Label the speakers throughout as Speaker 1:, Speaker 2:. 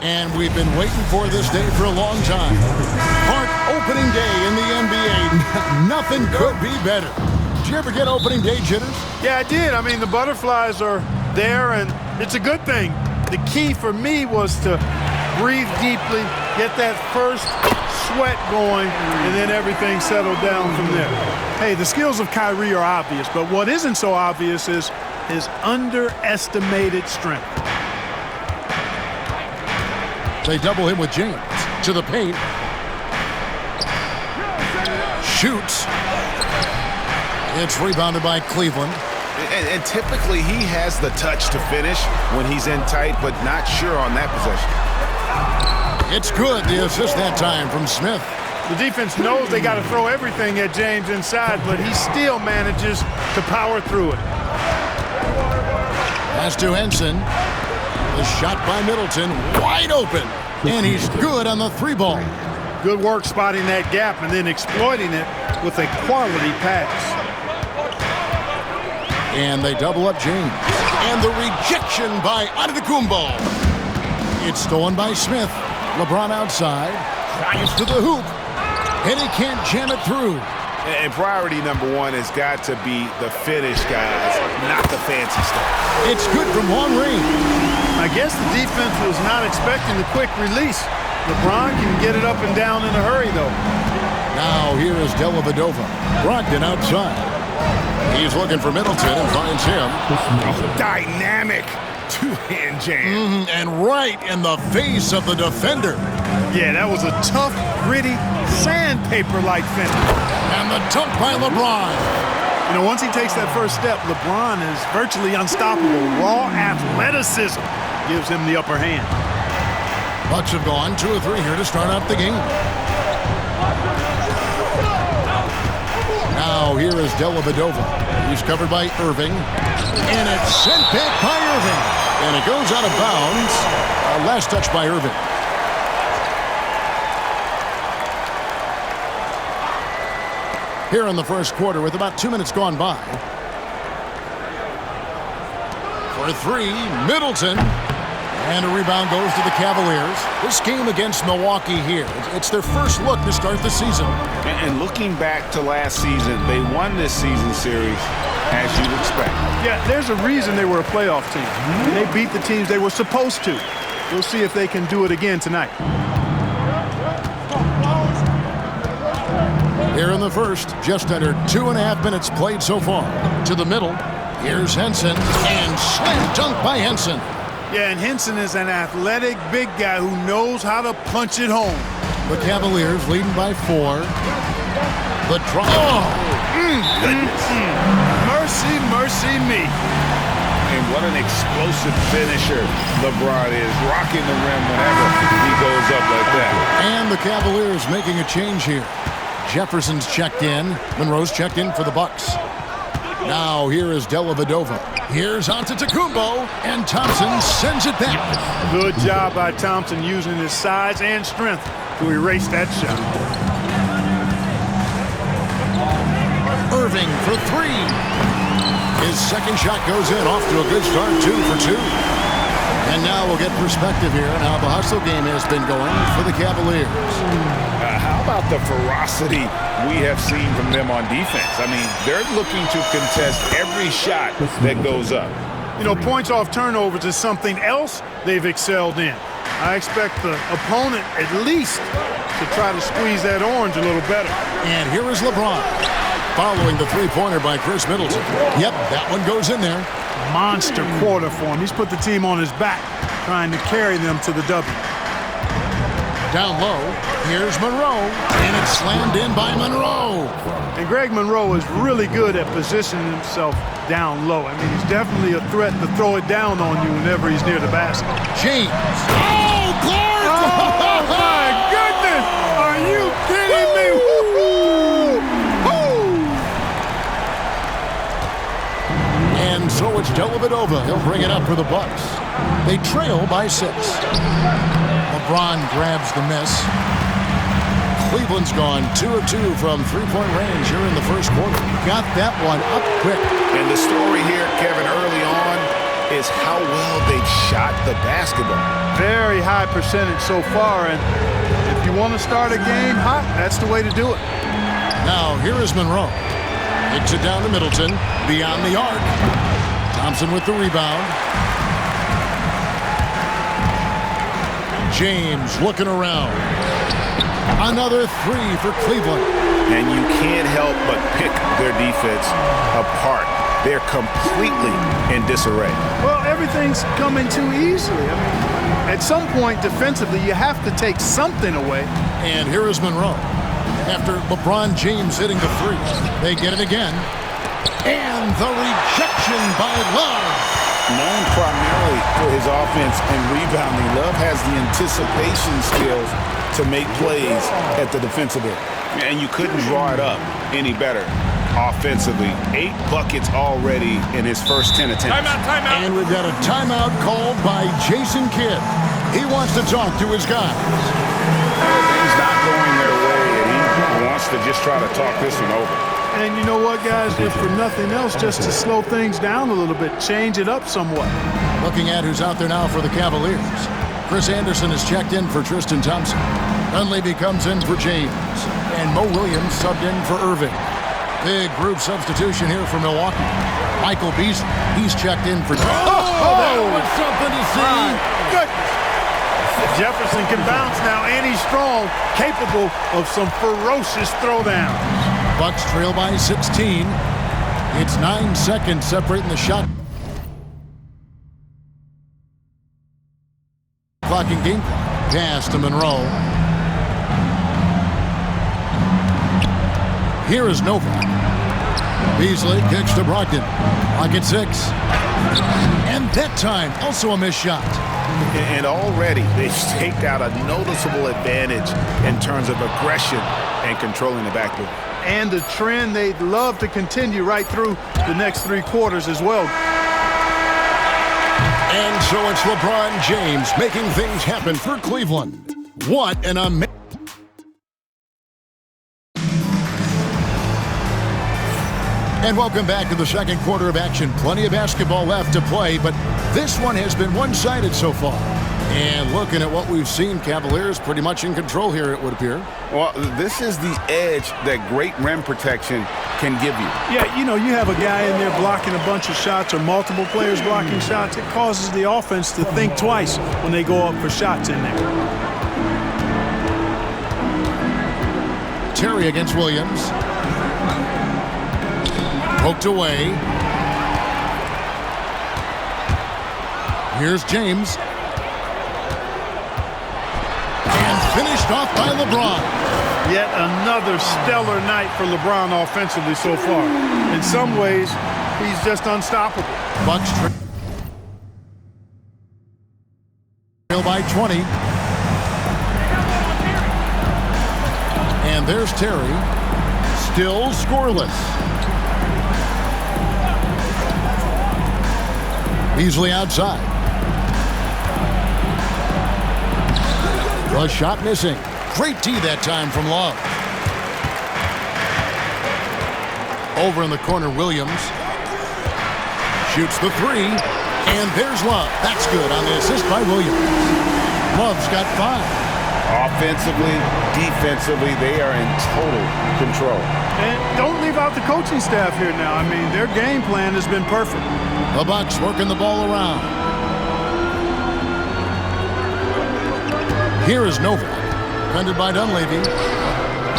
Speaker 1: And we've been waiting for this day for a long time. Park opening day in the NBA. Nothing could be better. Did you ever get opening day jitters?
Speaker 2: Yeah, I did. I mean, the butterflies are there, and it's a good thing. The key for me was to breathe deeply, get that first sweat going, and then everything settled down from there. Hey, the skills of Kyrie are obvious, but what isn't so obvious is his underestimated strength.
Speaker 1: They double him with James. To the paint. Shoots. It's rebounded by Cleveland.
Speaker 3: And typically he has the touch to finish when he's in tight, but not sure on that possession.
Speaker 1: It's good, the assist that time from Smith.
Speaker 2: The defense knows they got to throw everything at James inside, but he still manages to power through it.
Speaker 1: Pass to Henson. The shot by Middleton, wide open. And he's good on the three ball.
Speaker 2: Good work spotting that gap and then exploiting it with a quality pass.
Speaker 1: And they double up James. And the rejection by Antetokounmpo. It's stolen by Smith. LeBron outside. Drives to the hoop. And he can't jam it through.
Speaker 3: And priority number one has got to be the finish, guys, not the fancy stuff.
Speaker 1: It's good from long range.
Speaker 2: I guess the defense was not expecting the quick release. LeBron can get it up and down in a hurry, though.
Speaker 1: Now here is Dellavedova. Brogdon outside. He's looking for Middleton and finds him.
Speaker 3: Dynamic two-hand jam.
Speaker 1: And right in the face of the defender.
Speaker 2: Yeah, that was a tough, gritty, sandpaper-like finish.
Speaker 1: And the dunk by LeBron.
Speaker 2: You know, once he takes that first step, LeBron is virtually unstoppable. Raw athleticism gives him the upper hand.
Speaker 1: Bucks have gone 2 of 3 here to start out the game. Now here is Dellavedova. He's covered by Irving. And it's sent back by Irving. And it goes out of bounds. Last touch by Irving. Here in the first quarter with about 2 minutes gone by. For 3, Middleton. And a rebound goes to the Cavaliers. This game against Milwaukee here, it's their first look to start the season.
Speaker 3: And looking back to last season, they won this season series as you'd expect.
Speaker 2: Yeah, there's a reason they were a playoff team. And they beat the teams they were supposed to. We'll see if they can do it again tonight.
Speaker 1: Here in the first, just under 2.5 minutes played so far. To the middle, here's Henson, and slam dunk by Henson.
Speaker 2: Yeah, and Henson is an athletic big guy who knows how to punch it home.
Speaker 1: The Cavaliers leading by 4. The try.
Speaker 2: Goodness. Mercy, mercy me.
Speaker 3: And what an explosive finisher LeBron is, rocking the rim whenever he goes up like that.
Speaker 1: And the Cavaliers making a change here. Jefferson's checked in. Monroe's checked in for the Bucks. Now here is Dellavedova. Here's Antetokounmpo, and Thompson sends it back.
Speaker 2: Good job by Thompson using his size and strength to erase that shot.
Speaker 1: Irving for 3. His second shot goes in, off to a good start, 2 for 2. And now we'll get perspective here on how the hustle game has been going for the Cavaliers.
Speaker 3: How about the ferocity we have seen from them on defense? I mean, they're looking to contest every shot that goes up.
Speaker 2: You know, points off turnovers is something else they've excelled in. I expect the opponent at least to try to squeeze that orange a little better.
Speaker 1: And here is LeBron following the three-pointer by Chris Middleton. Yep, that one goes in there.
Speaker 2: Monster quarter for him. He's put the team on his back, trying to carry them to the W.
Speaker 1: Down low, here's Monroe, and it's slammed in by Monroe.
Speaker 2: And Greg Monroe is really good at positioning himself down low. I mean, he's definitely a threat to throw it down on you whenever he's near the basket.
Speaker 1: James. Oh, Clark!
Speaker 2: Oh, my goodness! Are you kidding me?
Speaker 1: And so it's Dellavedova. He'll bring it up for the Bucks. They trail by 6. LeBron grabs the miss. Cleveland's gone 2 of 2 from three-point range here in the first quarter. Got that one up quick.
Speaker 3: And the story here, Kevin, early on is how well they've shot the basketball.
Speaker 2: Very high percentage so far, and if you want to start a game hot, that's the way to do it.
Speaker 1: Now, here is Monroe. Kicks it down to Middleton, beyond the arc. Thompson with the rebound. James looking around. Another three for Cleveland.
Speaker 3: And you can't help but pick their defense apart. They're completely in disarray.
Speaker 2: Well, everything's coming too easily. I mean, at some point defensively, you have to take something away.
Speaker 1: And here is Monroe. After LeBron James hitting the three, they get it again. And the rejection by Love.
Speaker 3: Known primarily for his offense and rebounding, Love has the anticipation skills to make plays at the defensive end. And you couldn't draw it up any better offensively. 8 buckets already in his first 10 attempts.
Speaker 2: Timeout.
Speaker 1: And we've got a timeout called by Jason Kidd. He wants to talk to his guys.
Speaker 3: Things not going their way, and he wants to just try to talk this one over.
Speaker 2: And you know what, guys? If for nothing else, just to slow things down a little bit, change it up somewhat.
Speaker 1: Looking at who's out there now for the Cavaliers. Chris Anderson is checked in for Tristan Thompson. Dunleavy comes in for James. And Mo Williams subbed in for Irving. Big group substitution here for Milwaukee. Michael Beasley, he's checked in for... that was something to see.
Speaker 2: Good. Jefferson can bounce now, and he's strong, capable of some ferocious throwdowns.
Speaker 1: Bucks trail by 16. It's 9 seconds separating the shot clock and game clock. Pass to Monroe. Here is Novak. Beasley kicks to Brogdon. Clock at 6. And that time, also a missed shot.
Speaker 3: And already they've staked out a noticeable advantage in terms of aggression and controlling the backboard.
Speaker 2: And a trend they'd love to continue right through the next 3 quarters as well.
Speaker 1: And so it's LeBron James making things happen for Cleveland. What an amazing... And welcome back to the second quarter of action. Plenty of basketball left to play, but this one has been one-sided so far. And looking at what we've seen, Cavaliers pretty much in control here, it would appear.
Speaker 3: Well, this is the edge that great rim protection can give you.
Speaker 2: Yeah, you know, you have a guy in there blocking a bunch of shots or multiple players blocking shots. It causes the offense to think twice when they go up for shots in there.
Speaker 1: Terry against Williams. Poked away. Here's James. And finished off by LeBron.
Speaker 2: Yet another stellar night for LeBron offensively so far. In some ways, he's just unstoppable.
Speaker 1: Bucks trail by 20. And there's Terry. Still scoreless. Beasley outside. The shot missing. Great D that time from Love. Over in the corner, Williams. Shoots the three. And there's Love. That's good on the assist by Williams. Love's got 5.
Speaker 3: Offensively, defensively, they are in total control.
Speaker 2: And don't leave out the coaching staff here now. I mean, their game plan has been perfect.
Speaker 1: The Bucks working the ball around. Here is Novak. Defended by Dunleavy.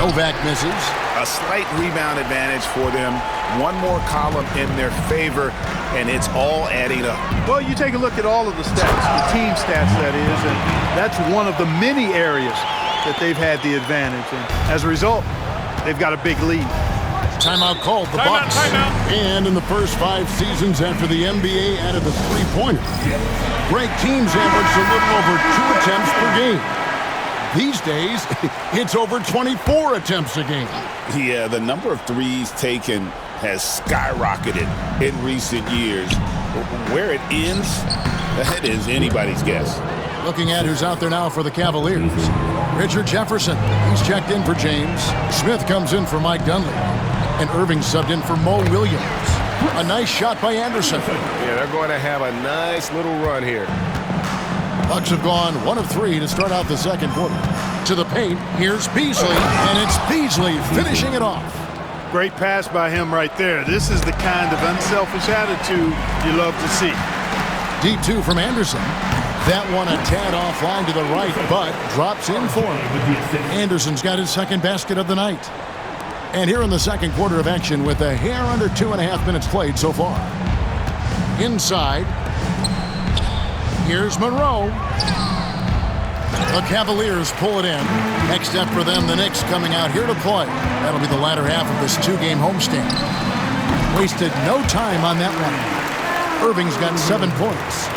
Speaker 1: Novak misses.
Speaker 3: A slight rebound advantage for them. One more column in their favor, and it's all adding up.
Speaker 2: Well, you take a look at all of the stats, the team stats, that is, and that's one of the many areas that they've had the advantage. And as a result, they've got a big lead.
Speaker 1: Timeout called. The Bucks. And in the first 5 seasons after the NBA added the three-pointer, great teams averaged a little over 2 attempts per game. These days, it's over 24 attempts a game.
Speaker 3: Yeah, the number of threes taken has skyrocketed in recent years. Where it ends, that is anybody's guess.
Speaker 1: Looking at who's out there now for the Cavaliers. Richard Jefferson, he's checked in for James. Smith comes in for Mike Dunleavy. And Irving subbed in for Mo Williams. A nice shot by Anderson.
Speaker 4: Yeah, they're going to have a nice little run here.
Speaker 1: Bucks have gone 1 of 3 to start out the second quarter. To the paint, here's Beasley, and it's Beasley finishing it off.
Speaker 2: Great pass by him right there. This is the kind of unselfish attitude you love to see.
Speaker 1: Deep 2 from Anderson. That one a tad offline to the right, but drops in for him. Anderson's got his second basket of the night. And here in the second quarter of action with a hair under 2.5 minutes played so far. Inside, here's Monroe. The Cavaliers pull it in. Next step for them, the Knicks coming out here to play. That'll be the latter half of this 2-game homestand. Wasted no time on that one. Irving's got 7 points.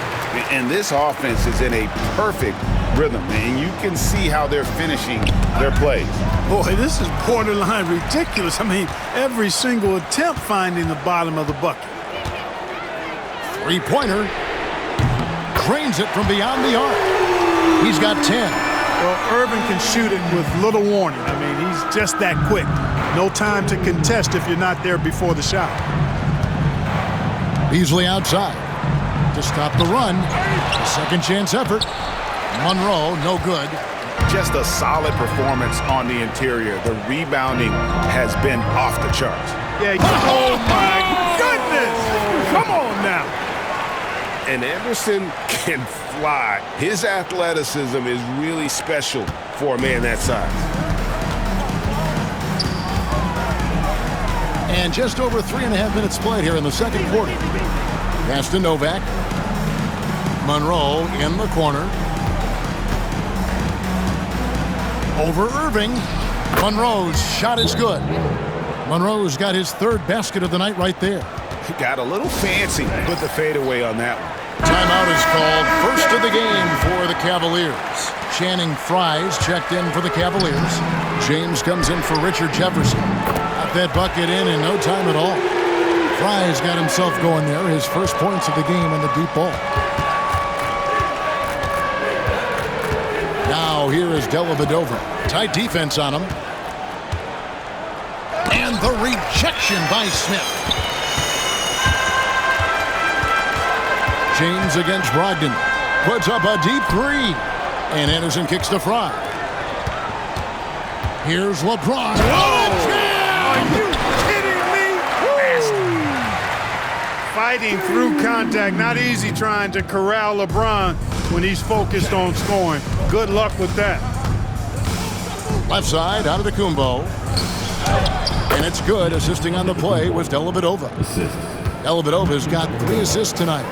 Speaker 3: And this offense is in a perfect rhythm, and you can see how they're finishing their plays.
Speaker 2: Boy, this is borderline ridiculous. I mean, every single attempt finding the bottom of the bucket.
Speaker 1: Three-pointer. Cranes it from beyond the arc. He's got 10.
Speaker 2: Well, Irving can shoot it with little warning. I mean, he's just that quick. No time to contest if you're not there before the shot.
Speaker 1: Beasley outside to stop the run. A second chance effort. Monroe, no good.
Speaker 3: Just a solid performance on the interior. The rebounding has been off the charts.
Speaker 2: Yeah. Oh, my goodness. Come on now.
Speaker 4: And Anderson can fly.
Speaker 3: His athleticism is really special for a man that size.
Speaker 1: And just over 3.5 minutes played here in the second quarter. Pass to Novak. Monroe in the corner. Over Irving. Monroe's shot is good. Monroe's got his third basket of the night right there.
Speaker 3: He got a little fancy with the fadeaway on that one.
Speaker 1: Timeout is called. First of the game for the Cavaliers. Channing Frye's checked in for the Cavaliers. James comes in for Richard Jefferson. Got that bucket in no time at all. Frye's got himself going there. His first points of the game on the deep ball. Now here is Dellavedova. Tight defense on him. And the rejection by Smith. James against Brogdon. Puts up a deep 3. And Anderson kicks to Frye. Here's LeBron.
Speaker 2: Are you kidding me? Fighting through contact. Not easy trying to corral LeBron when he's focused on scoring. Good luck with that.
Speaker 1: Left side out of the Kumbo. And it's good. Assisting on the play was Dellavedova. Dellavedova's got 3 assists tonight.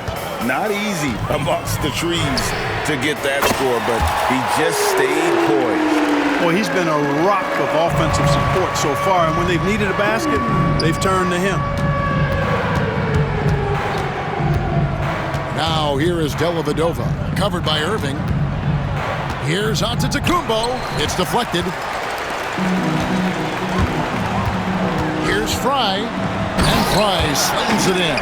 Speaker 3: Not easy amongst the trees to get that score, but he just stayed poised.
Speaker 2: Well, he's been a rock of offensive support so far, and when they've needed a basket, they've turned to him.
Speaker 1: Now here is Dellavedova, covered by Irving. Here's Antetokounmpo. It's deflected. Here's Frye, and Frye slams it in.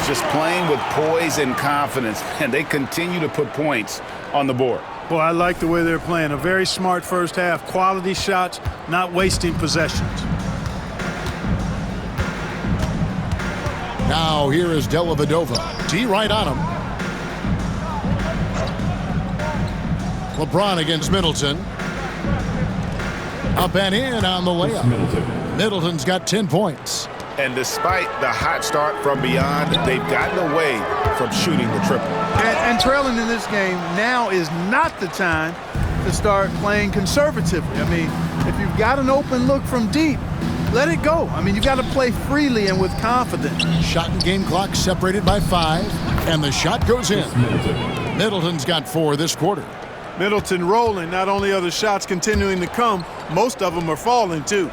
Speaker 3: Just playing with poise and confidence, and they continue to put points on the board.
Speaker 2: Well, I like the way they're playing. A very smart first half. Quality shots, not wasting possessions.
Speaker 1: Now here is Dellavedova. T right on him. LeBron against Middleton. Up and in on the layup. Middleton's got 10 points.
Speaker 3: And despite the hot start from beyond, they've gotten away from shooting the triple.
Speaker 2: And trailing in this game now is not the time to start playing conservatively. I mean, if you've got an open look from deep, let it go. I mean, you've got to play freely and with confidence.
Speaker 1: Shot and game clock separated by 5, and the shot goes in. Middleton's got 4 this quarter.
Speaker 2: Middleton rolling. Not only are the shots continuing to come, most of them are falling too.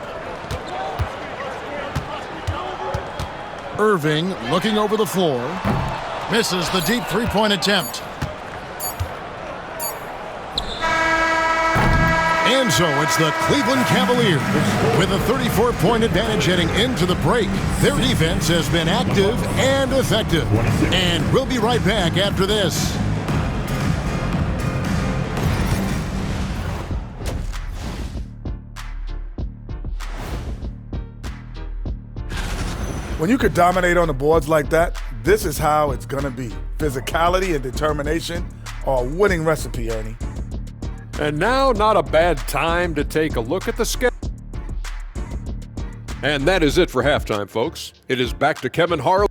Speaker 1: Irving looking over the floor. Misses the deep 3-point attempt. And so it's the Cleveland Cavaliers with a 34-point advantage heading into the break. Their defense has been active and effective. And we'll be right back after this.
Speaker 5: When you could dominate on the boards like that, this is how it's going to be. Physicality and determination are a winning recipe, Ernie.
Speaker 6: And now, not a bad time to take a look at the schedule. And that is it for halftime, folks. It is back to Kevin Harlan.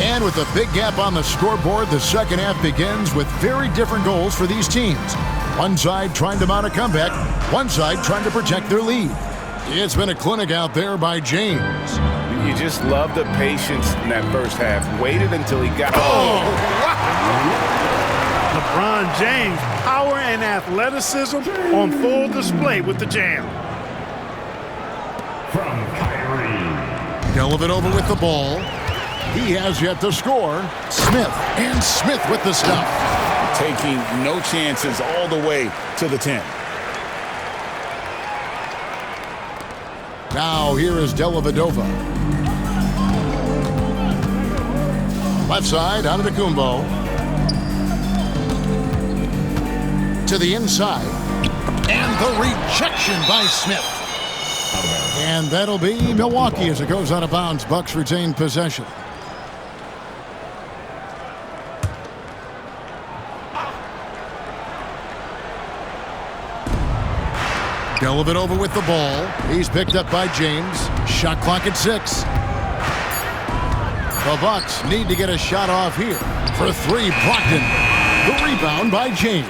Speaker 1: And with a big gap on the scoreboard, the second half begins with very different goals for these teams. One side trying to mount a comeback, one side trying to protect their lead. It's been a clinic out there by James.
Speaker 3: You just love the patience in that first half. Waited until he got... Oh!
Speaker 2: LeBron James, power and athleticism on full display with the jam.
Speaker 7: From Kyrie.
Speaker 1: Dellavedova with the ball. He has yet to score. Smith, and Smith with the stuff.
Speaker 3: Taking no chances all the way to the 10.
Speaker 1: Now here is Dellavedova. Left side, Antetokounmpo. To the inside. And the rejection by Smith. And that'll be Milwaukee as it goes out of bounds. Bucks retain possession. Dellavedova with the ball. He's picked up by James. Shot clock at 6. The Bucks need to get a shot off here. For 3, Brogdon. The rebound by James.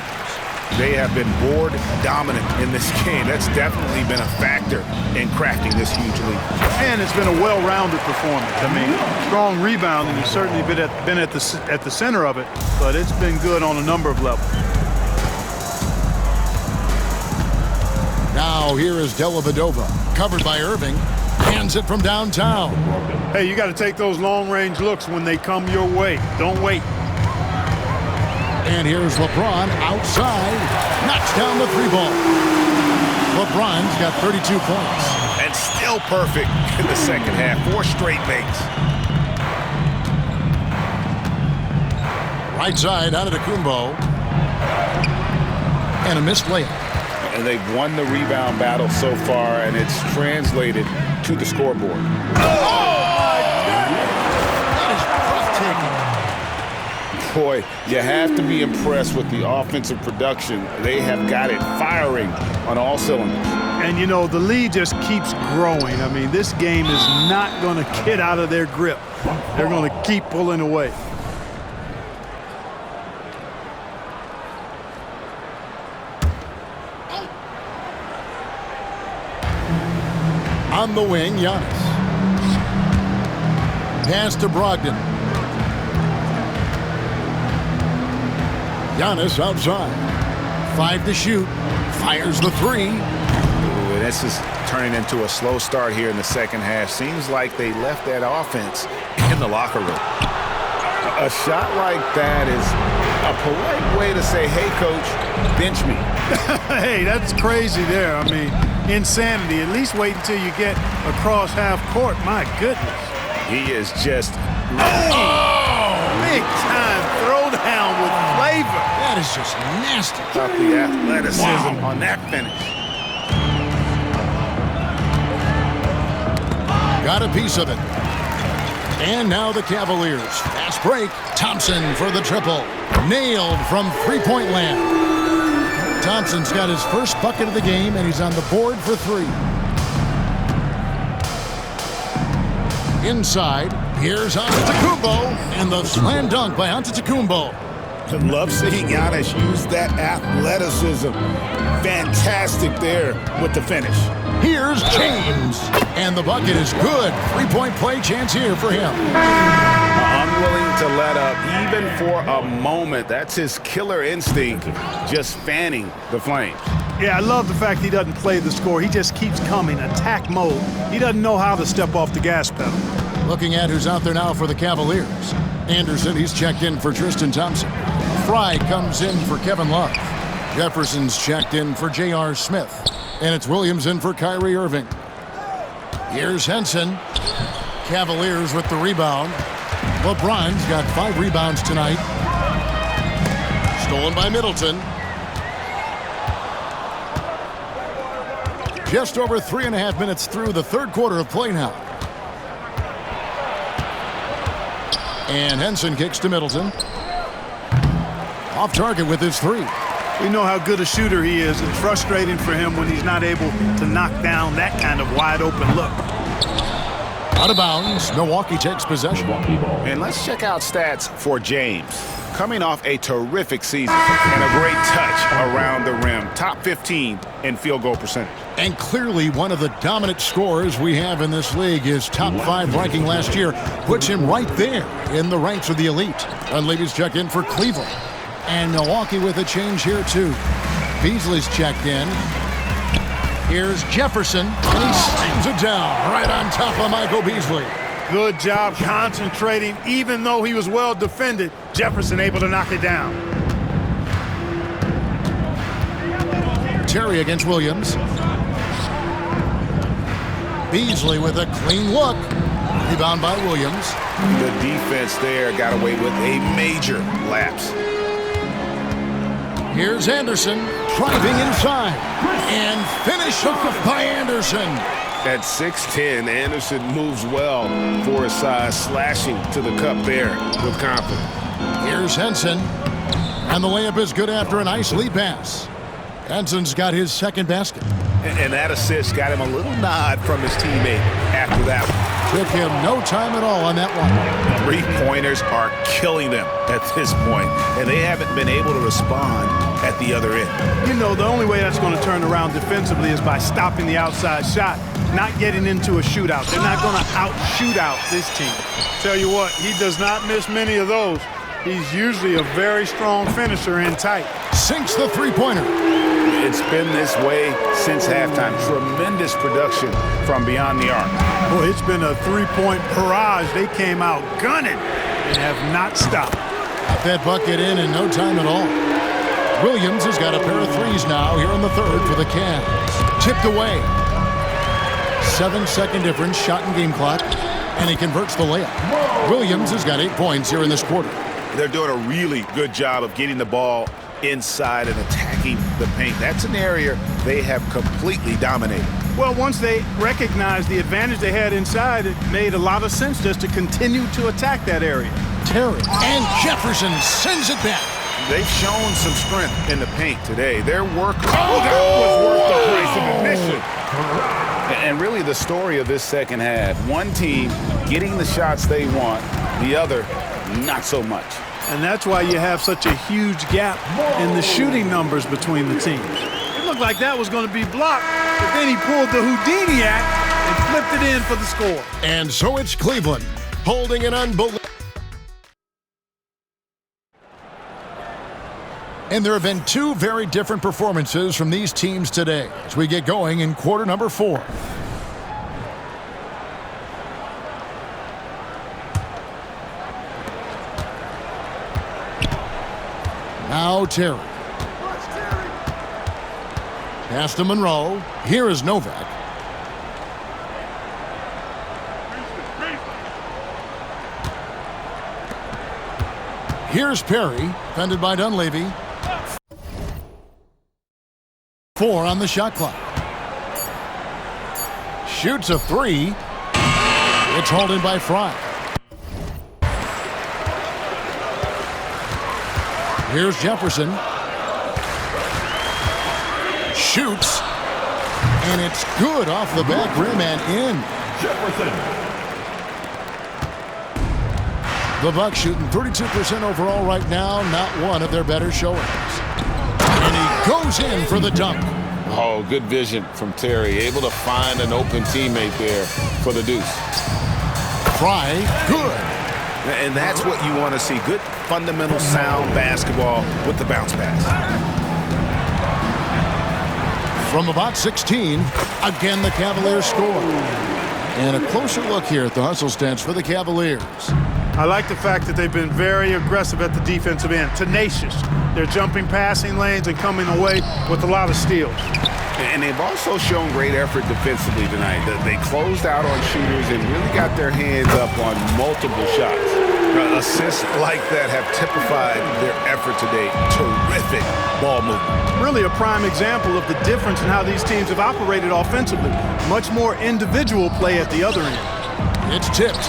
Speaker 3: They have been board dominant in this game. That's definitely been a factor in crafting this huge lead.
Speaker 2: And it's been a well-rounded performance. I mean, strong rebounding has certainly been at the center of it, but it's been good on a number of levels.
Speaker 1: Now here is Dellavedova, covered by Irving. Hands it from downtown.
Speaker 2: Hey, you got to take those long-range looks when they come your way. Don't wait.
Speaker 1: And here's LeBron outside. Knocks down the 3-ball. LeBron's got 32 points.
Speaker 3: And still perfect in the second half. 4 straight makes.
Speaker 1: Right side, Antetokounmpo. And a missed layup.
Speaker 3: And they've won the rebound battle so far, and it's translated to the scoreboard. Boy, you have to be impressed with the offensive production. They have got it firing on all cylinders.
Speaker 2: And, you know, the lead just keeps growing. I mean, this game is not going to get out of their grip. They're going to keep pulling away.
Speaker 1: On the wing, Giannis. Pass to Brogdon. Giannis outside. 5 to shoot. Fires the 3.
Speaker 3: Ooh, this is turning into a slow start here in the second half. Seems like they left that offense in the locker room. A shot like that is a polite way to say, hey, coach, bench me.
Speaker 2: Hey, that's crazy there. I mean, insanity. At least wait until you get across half court. My goodness.
Speaker 3: He is just
Speaker 2: big time throwdown with flavor.
Speaker 1: That is just nasty.
Speaker 3: about the athleticism on that finish.
Speaker 1: Got a piece of it. And now the Cavaliers. Fast break. Thompson for the triple. Nailed from three-point land. Thompson's got his first bucket of the game, and he's on the board for 3. Inside, here's Antetokounmpo, and the slam dunk by Antetokounmpo.
Speaker 3: Love seeing Giannis use that athleticism. Fantastic there with the finish.
Speaker 1: Here's James, and the bucket is good. 3-point play chance here for him.
Speaker 3: Unwilling to let up even for a moment. That's his killer instinct, just fanning the flames.
Speaker 2: Yeah, I love the fact he doesn't play the score. He just keeps coming, attack mode. He doesn't know how to step off the gas pedal.
Speaker 1: Looking at who's out there now for the Cavaliers. Anderson, he's checked in for Tristan Thompson. Fry comes in for Kevin Love. Jefferson's checked in for J.R. Smith. And it's Williams in for Kyrie Irving. Here's Henson. Cavaliers with the rebound. LeBron's got 5 rebounds tonight. Stolen by Middleton. Just over 3.5 minutes through the third quarter of play now. And Henson kicks to Middleton. Off target with his three.
Speaker 2: We know how good a shooter he is. It's frustrating for him when he's not able to knock down that kind of wide open look.
Speaker 1: Out of bounds, Milwaukee takes possession.
Speaker 3: And let's check out stats for James. Coming off a terrific season and a great touch around the rim. Top 15 in field goal percentage.
Speaker 1: And clearly one of the dominant scorers we have in this league. His top 5 ranking last year puts him right there in the ranks of the elite. Dunleavy's check in for Cleveland. And Milwaukee with a change here too. Beasley's checked in. Here's Jefferson, and he slams it down right on top of Michael Beasley.
Speaker 2: Good job concentrating. Even though he was well defended, Jefferson able to knock it down.
Speaker 1: Terry against Williams. Beasley with a clean look. Rebound by Williams.
Speaker 3: The defense there got away with a major lapse.
Speaker 1: Here's Anderson driving inside and finish off by Anderson.
Speaker 4: At 6'10", Anderson moves well for his size, slashing to the cup there with confidence.
Speaker 1: Here's Henson, and the layup is good after a nice lead pass. Henson's got his second basket.
Speaker 3: And that assist got him a little nod from his teammate after that one.
Speaker 1: Took him no time at all on that one.
Speaker 3: 3-pointers are killing them at this point, and they haven't been able to respond at the other end.
Speaker 2: You know, the only way that's going to turn around defensively is by stopping the outside shot, not getting into a shootout. They're not going to out-shootout this team. Tell you what, he does not miss many of those. He's usually a very strong finisher in tight.
Speaker 1: Sinks the three-pointer.
Speaker 3: It's been this way since halftime. Tremendous production from beyond the arc.
Speaker 2: Boy, it's been a three-point barrage. They came out gunning and have not stopped.
Speaker 1: Got that bucket in no time at all. Williams has got a pair of threes now here in the third for the Cavs. Tipped away. 7-second difference, shot and game clock, and he converts the layup. Williams has got 8 points here in this quarter.
Speaker 3: They're doing a really good job of getting the ball inside and attacking the paint. That's an area they have completely dominated.
Speaker 2: Well, once they recognized the advantage they had inside, it made a lot of sense just to continue to attack that area.
Speaker 1: Terry and Jefferson sends it back.
Speaker 3: They've shown some strength in the paint today. Their work that was worth the price of admission. And really the story of this second half, one team getting the shots they want, the other not so much.
Speaker 2: And that's why you have such a huge gap in the shooting numbers between the teams. It looked like that was going to be blocked, but then he pulled the Houdini act and flipped it in for the score.
Speaker 1: And so it's Cleveland holding an unbelievable. And there have been 2 very different performances from these teams today as we get going in quarter number 4. Now Terry. Pass to Monroe. Here is Novak. Here's Perry, defended by Dunleavy. 4 on the shot clock. Shoots a 3. It's hauled in by Fry. Here's Jefferson. Shoots. And it's good off the back rim and in.
Speaker 7: Jefferson.
Speaker 1: The Bucks shooting 32% overall right now. Not one of their better showings. And he goes in for the dunk.
Speaker 4: Oh, good vision from Terry. Able to find an open teammate there for the deuce.
Speaker 1: Fry, good.
Speaker 3: And that's what you want to see. Good, fundamental, sound basketball with the bounce pass.
Speaker 1: From about 16, again the Cavaliers score. And a closer look here at the hustle stats for the Cavaliers.
Speaker 2: I like the fact that they've been very aggressive at the defensive end, tenacious. They're jumping passing lanes and coming away with a lot of steals.
Speaker 3: And they've also shown great effort defensively tonight. They closed out on shooters and really got their hands up on multiple shots. Assists like that have typified their effort today. Terrific ball movement.
Speaker 2: Really a prime example of the difference in how these teams have operated offensively. Much more individual play at the other end.
Speaker 1: It's tipped.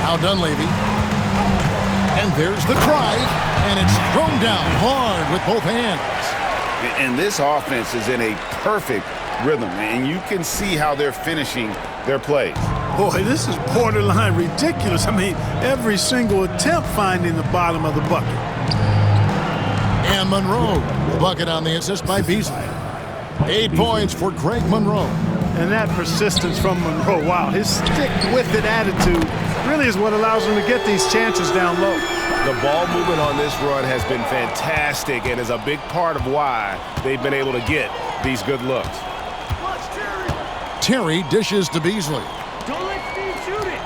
Speaker 1: Now Dunleavy. And there's the drive, and it's thrown down hard with both hands.
Speaker 3: And this offense is in a perfect rhythm, and you can see how they're finishing their plays.
Speaker 2: Boy, this is borderline ridiculous. I mean, every single attempt finding the bottom of the bucket.
Speaker 1: And Monroe, the bucket on the assist by Beasley. 8 points for Greg Monroe.
Speaker 2: And that persistence from Monroe, wow, his stick-with-it attitude really is what allows him to get these chances down low.
Speaker 4: The ball movement on this run has been fantastic and is a big part of why they've been able to get these good looks.
Speaker 1: Terry dishes to Beasley.
Speaker 7: Don't let Steve shoot it.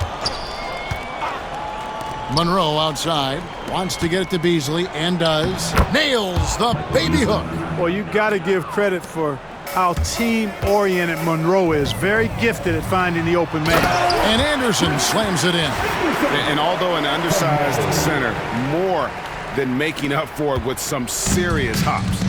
Speaker 1: Monroe outside, wants to get it to Beasley, and does. Nails the baby hook.
Speaker 2: Well, you got to give credit for how team-oriented Monroe is. Very gifted at finding the open man.
Speaker 1: And Anderson slams it in.
Speaker 4: And although an undersized center, more than making up for it with some serious hops.